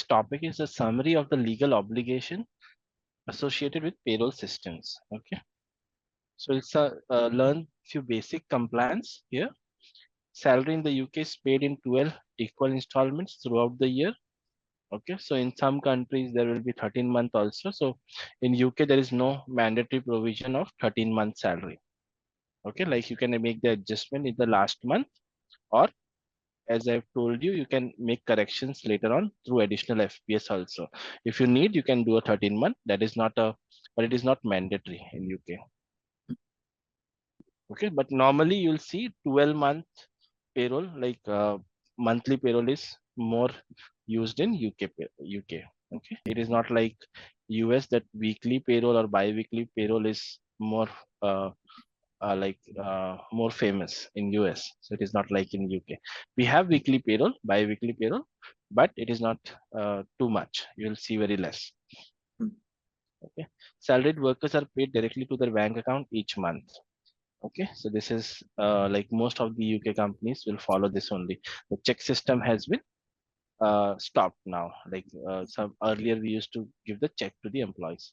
topic is a summary of the legal obligation associated with payroll systems. Okay, so it's a learn few basic compliance here. Salary in the UK is paid in 12 equal installments throughout the year. Okay, so in some countries there will be 13-month also. So in UK there is no mandatory provision of 13-month salary. Okay, like you can make the adjustment in the last month, or as I've told you, you can make corrections later on through additional FPS also. If you need, you can do a 13-month. That is not a, but it is not mandatory in UK. Okay, but normally you'll see 12-month payroll, like monthly payroll is more used in UK. UK. Okay, it is not like US that weekly payroll or bi-weekly payroll is more more famous in US. So it is not like in UK. We have weekly payroll, bi-weekly payroll, but it is not too much. You will see very less. Okay. Salaried workers are paid directly to their bank account each month. Okay. So this is like most of the UK companies will follow this only. The check system has been stopped now. Like some earlier we used to give the check to the employees.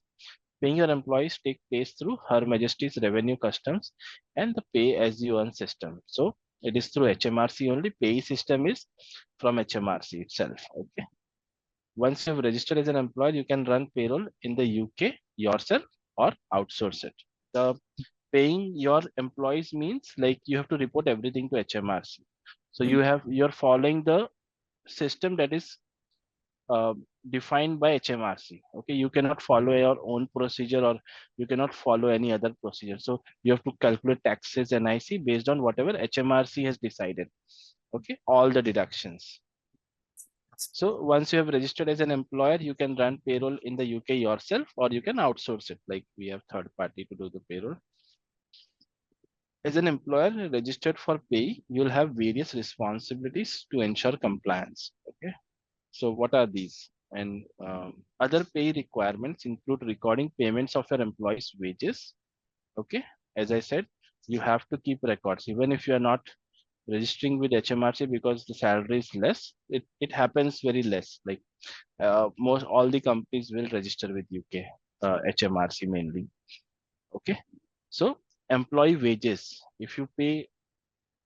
Paying your employees take place through Her Majesty's Revenue Customs and the pay as you earn system. So it is through HMRC only. Pay system is from HMRC itself. Okay. Once you have registered as an employer, you can run payroll in the UK yourself or outsource it. The paying your employees means like you have to report everything to HMRC. So you're following the system that is uh, defined by HMRC. Okay, you cannot follow your own procedure or you cannot follow any other procedure. So you have to calculate taxes and IC based on whatever HMRC has decided. Okay, all the deductions. So once you have registered as an employer, you can run payroll in the UK yourself, or you can outsource it. Like we have third party to do the payroll. As an employer registered for pay, you'll have various responsibilities to ensure compliance. Okay. So what are these? And other pay requirements include recording payments of your employees' wages. Okay, as I said, you have to keep records even if you are not registering with HMRC because the salary is less. It happens very less. Like most all the companies will register with UK HMRC mainly. Okay, so employee wages. If you pay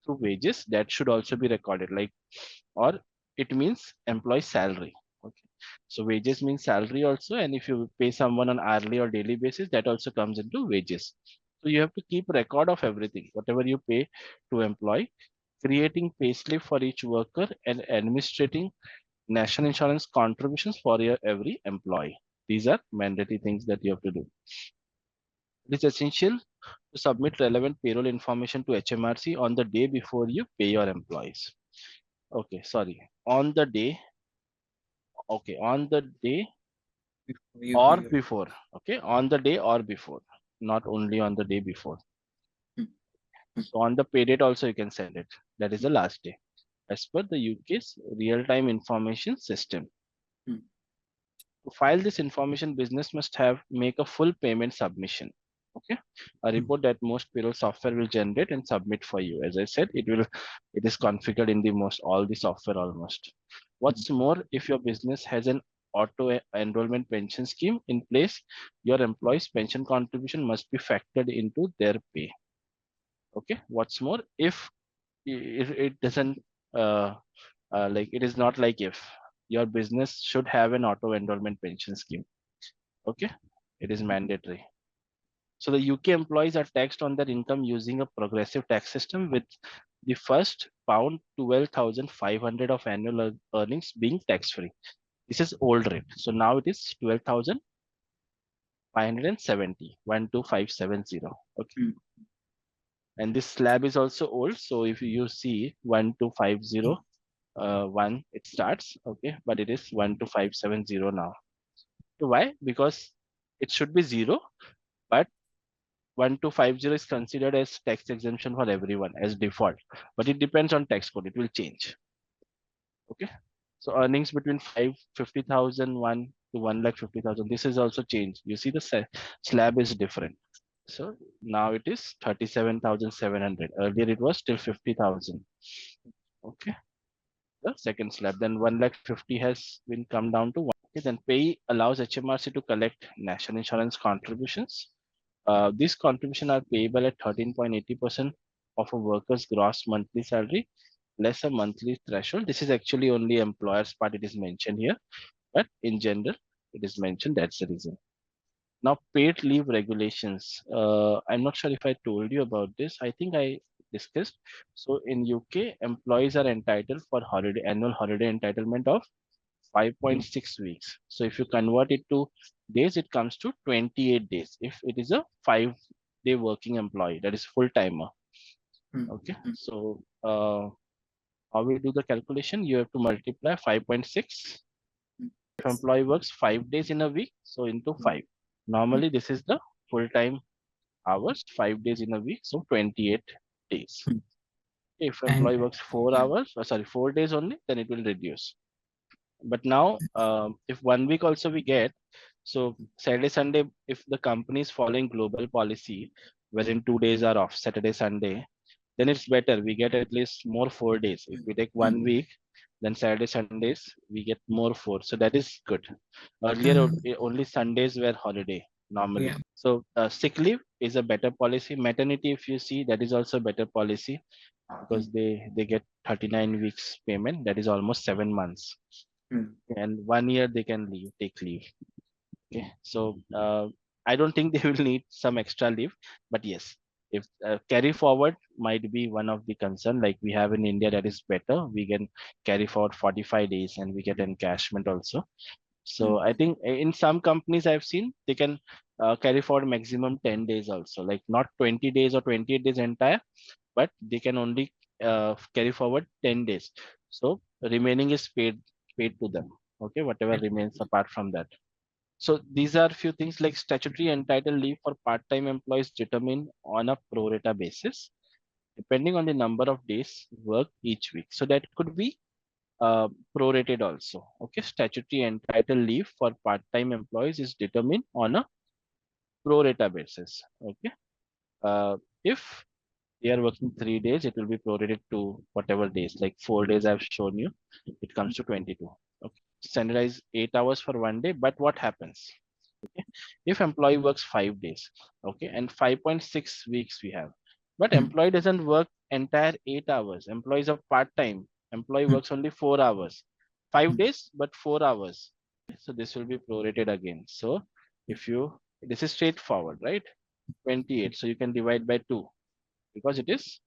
through wages, that should also be recorded. Like or it means employee salary. Okay. So wages means salary also, and if you pay someone on hourly or daily basis, that also comes into wages. So you have to keep record of everything, whatever you pay to employee, creating payslip for each worker, and administrating national insurance contributions for your every employee. These are mandatory things that you have to do. It is essential to submit relevant payroll information to HMRC on the day before you pay your employees. Okay, sorry. On the day, okay, on the day You or be before, okay, on the day or before, not only on the day before. So on the pay date also you can send it. That is the last day. As per the UK's real-time information system. To file this information, business must have make a full payment submission. Okay, a report that most payroll software will generate and submit for you. As I said, it is configured in the most all the software almost. What's more, if your business has an auto enrollment pension scheme in place, your employees' pension contribution must be factored into their pay. Okay, what's more, if it doesn't like it is not like if your business should have an auto enrollment pension scheme. Okay, it is mandatory. So the UK employees are taxed on their income using a progressive tax system with the first pound 12,500 of annual earnings being tax free. This is old rate. So now it is 12,570, 12570. Okay. And this slab is also old. So if you see 12501, it starts. Okay. But it is 12570 now. So why? Because it should be zero, but 1250 is considered as tax exemption for everyone as default, but it depends on tax code. It will change. Okay. So earnings between 550,001 to 1,50,000. This is also changed. You see the slab is different. So now it is 37,700. Earlier it was still 50,000. Okay. the second slab. Then 1,50,000 has been come down to 1. Okay, then pay allows HMRC to collect national insurance contributions. These contributions are payable at 13.80% of a worker's gross monthly salary, less a monthly threshold. This is actually only employer's part, it is mentioned here, but in general, it is mentioned. That's the reason. Now, paid leave regulations. I'm not sure if I told you about this. I think I discussed. So in UK, employees are entitled for holiday annual holiday entitlement of 5.6 weeks. So if you convert it to days, it comes to 28 days. If it is a 5-day working employee, that is full timer. Okay. So how we do the calculation? You have to multiply 5.6. If employee works 5 days in a week, so into 5. Normally, this is the full-time hours, 5 days in a week, so 28 days. If employee And works 4 hours, sorry, 4 days only, then it will reduce. But now, if 1 week also we get, so Saturday, Sunday, if the company is following global policy, wherein 2 days are off, Saturday, Sunday, then it's better. We get at least more 4 days. If we take 1 week, then Saturday, Sundays, we get more 4. So that is good. Earlier, only Sundays were holiday normally. yeah. So sick leave is a better policy. Maternity, if you see, that is also better policy because they get 39 weeks payment. That is almost 7 months. And 1 year they can take leave. Okay, so I don't think they will need some extra leave, but yes, if carry forward might be one of the concern like we have in India, that is better. We can carry forward 45 days and we get encashment also. So I think in some companies I've seen they can carry forward maximum 10 days also, like not 20 days or 28 days entire, but they can only carry forward 10 days. So remaining is paid to them. Okay, whatever remains apart from that. So these are few things like statutory entitled leave for part-time employees determined on a pro rata basis, depending on the number of days worked each week. So that could be prorated also. Okay, statutory entitled leave for part-time employees is determined on a pro rata basis. Okay, if they are working 3 days, it will be prorated to whatever days, like 4 days I've shown you, it comes to 22. Okay, standardize 8 hours for 1 day, but what happens? Okay, if employee works 5 days, okay, and 5.6 weeks we have, but employee doesn't work entire 8 hours. Employees are part-time. Employee works only 4 hours. 5 days, but 4 hours. So this will be prorated again. So if you, this is straightforward, right? 28. So you can divide by 2 because it is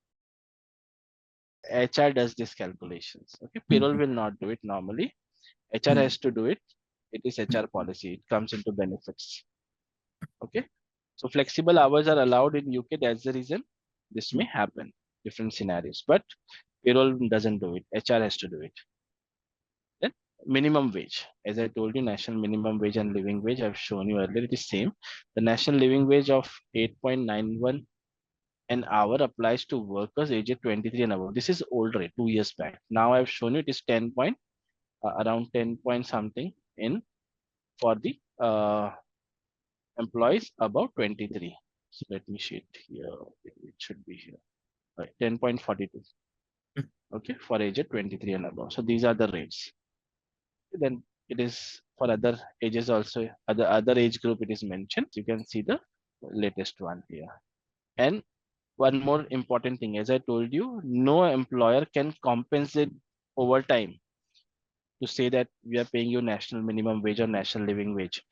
HR does this calculations. Okay, payroll will not do it normally. HR has to do it. It is HR policy. It comes into benefits. Okay, so flexible hours are allowed in UK. That's the reason this may happen. Different scenarios, but payroll doesn't do it. HR has to do it. Then minimum wage. As I told you, national minimum wage and living wage. I've shown you earlier. It is same. The national living wage of 8.91 an hour applies to workers aged 23 and above. This is old rate, 2 years back. Now I've shown you it is 10 point, around 10 point something in for the employees above 23. So let me see it here. It should be here. Right, 10.42. Okay, for aged 23 and above. So these are the rates. Then it is for other ages also, other age group it is mentioned. You can see the latest one here. And one more important thing, as I told you, no employer can compensate overtime to say that we are paying you national minimum wage or national living wage.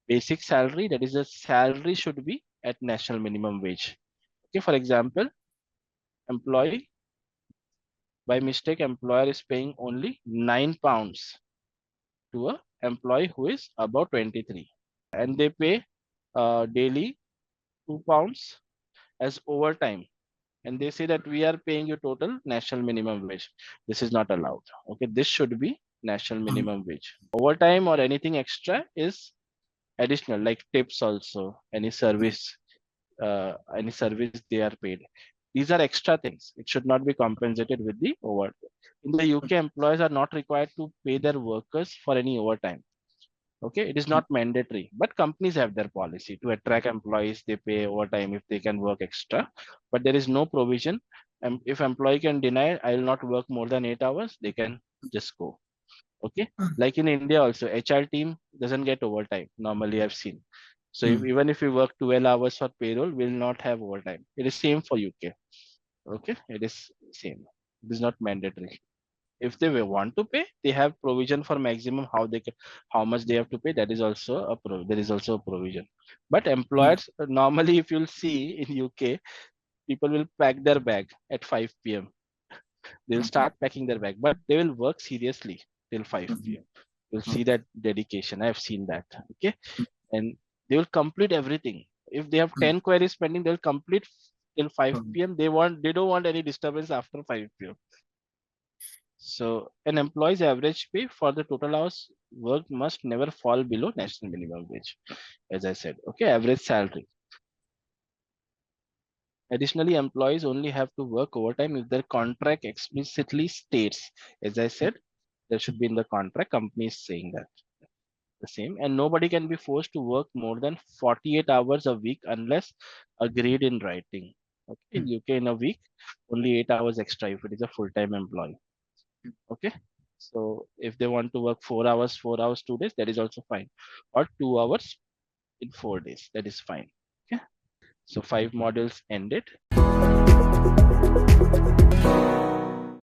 Basic salary, that is the salary should be at national minimum wage. Okay, for example, employee, by mistake, employer is paying only £9 to a employee who is about 23, and they pay daily £2 as overtime, and they say that we are paying you total national minimum wage. This is not allowed. Okay, this should be national minimum wage. Overtime or anything extra is additional, like tips also, any service they are paid. These are extra things. It should not be compensated with the overtime. In the UK, employers are not required to pay their workers for any overtime. Okay, it is not mandatory, but companies have their policy to attract employees. They pay overtime if they can work extra, but there is no provision If employee can deny, I will not work more than 8 hours, they can just go. Okay. Like in India also, HR team doesn't get overtime normally, I've seen. So even if we work 12 hours for payroll, we'll not have overtime. It is same for UK. Okay, it is same. It is not mandatory. If they want to pay, they have provision for maximum how they can, how much they have to pay. That is also there is also a provision. But employers normally, if you'll see in UK, people will pack their bag at 5 p.m. They'll start packing their bag, but they will work seriously till 5 p.m. You'll see that dedication. I've seen that. Okay. And they will complete everything. If they have 10 queries pending, they'll complete till 5 p.m. They don't want any disturbance after 5 p.m. So an employee's average pay for the total hours worked must never fall below national minimum wage, as I said. Okay, average salary. Additionally, employees only have to work overtime if their contract explicitly states, as I said, there should be in the contract, company is saying that the same, and nobody can be forced to work more than 48 hours a week unless agreed in writing. Okay, in UK in a week, only 8 hours extra if it is a full-time employee. Okay, so if they want to work 4 hours, 4 hours, 2 days, that is also fine, or 2 hours in 4 days, that is fine. Okay, so 5 modules ended.